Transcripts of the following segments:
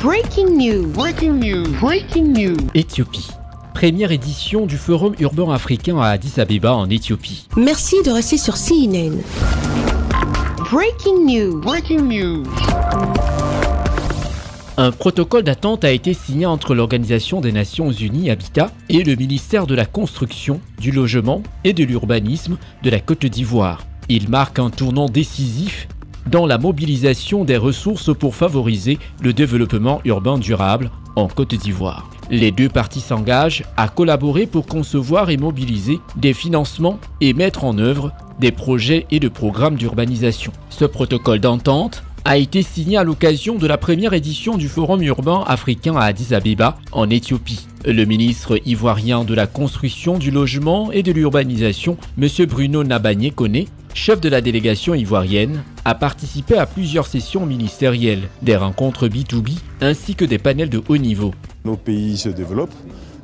Breaking news. Breaking news. Breaking news. Éthiopie. Première édition du Forum urbain africain à Addis Abeba en Éthiopie. Merci de rester sur CNN. Breaking news. Breaking news. Un protocole d'attente a été signé entre l'Organisation des Nations Unies Habitat et le ministère de la Construction, du Logement et de l'Urbanisme de la Côte d'Ivoire. Il marque un tournant décisif dans la mobilisation des ressources pour favoriser le développement urbain durable en Côte d'Ivoire. Les deux parties s'engagent à collaborer pour concevoir et mobiliser des financements et mettre en œuvre des projets et de programmes d'urbanisation. Ce protocole d'entente a été signé à l'occasion de la première édition du Forum urbain africain à Addis Abeba, en Éthiopie. Le ministre ivoirien de la Construction, du Logement et de l'Urbanisation, M. Bruno Nabagné Koné, chef de la délégation ivoirienne, a participé à plusieurs sessions ministérielles, des rencontres B2B ainsi que des panels de haut niveau. Nos pays se développent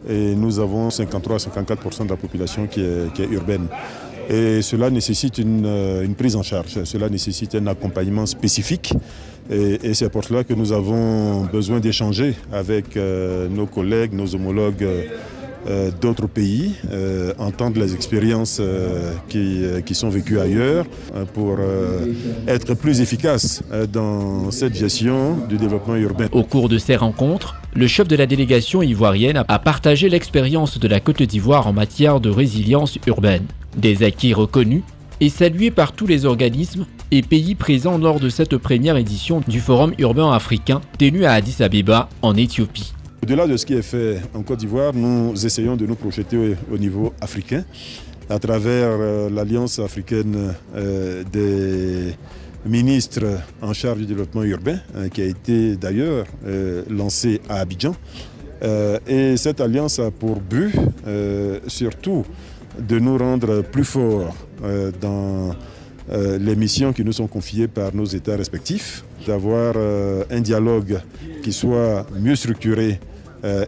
et nous avons 53-54% de la population qui est urbaine. Et cela nécessite une prise en charge, cela nécessite un accompagnement spécifique. Et c'est pour cela que nous avons besoin d'échanger avec nos collègues, nos homologues d'autres pays, entendre les expériences qui sont vécues ailleurs pour être plus efficace dans cette gestion du développement urbain. Au cours de ces rencontres, le chef de la délégation ivoirienne a partagé l'expérience de la Côte d'Ivoire en matière de résilience urbaine. Des acquis reconnus et salués par tous les organismes et pays présents lors de cette première édition du Forum urbain africain tenu à Addis Abeba en Éthiopie. Au-delà de ce qui est fait en Côte d'Ivoire, nous essayons de nous projeter au niveau africain à travers l'Alliance africaine des ministres en charge du développement urbain qui a été d'ailleurs lancée à Abidjan. Et cette alliance a pour but surtout de nous rendre plus forts dans les missions qui nous sont confiées par nos États respectifs, d'avoir un dialogue qui soit mieux structuré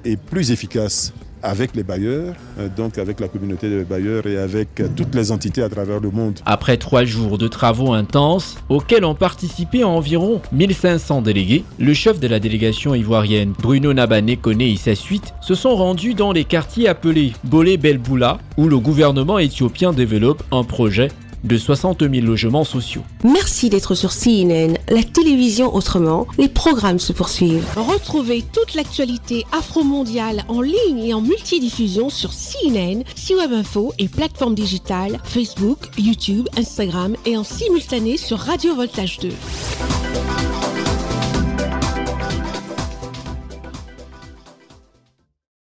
et plus efficace avec les bailleurs, donc avec la communauté des bailleurs et avec toutes les entités à travers le monde. Après 3 jours de travaux intenses, auxquels ont participé environ 1500 délégués, le chef de la délégation ivoirienne, Bruno Nabagné Koné et sa suite, se sont rendus dans les quartiers appelés Bolé Belboula, où le gouvernement éthiopien développe un projet de 60 000 logements sociaux. Merci d'être sur CNN, la télévision autrement. Les programmes se poursuivent. Retrouvez toute l'actualité afro-mondiale en ligne et en multidiffusion sur CNN, C-Web Info et plateformes digitales, Facebook, YouTube, Instagram et en simultané sur Radio Voltage 2.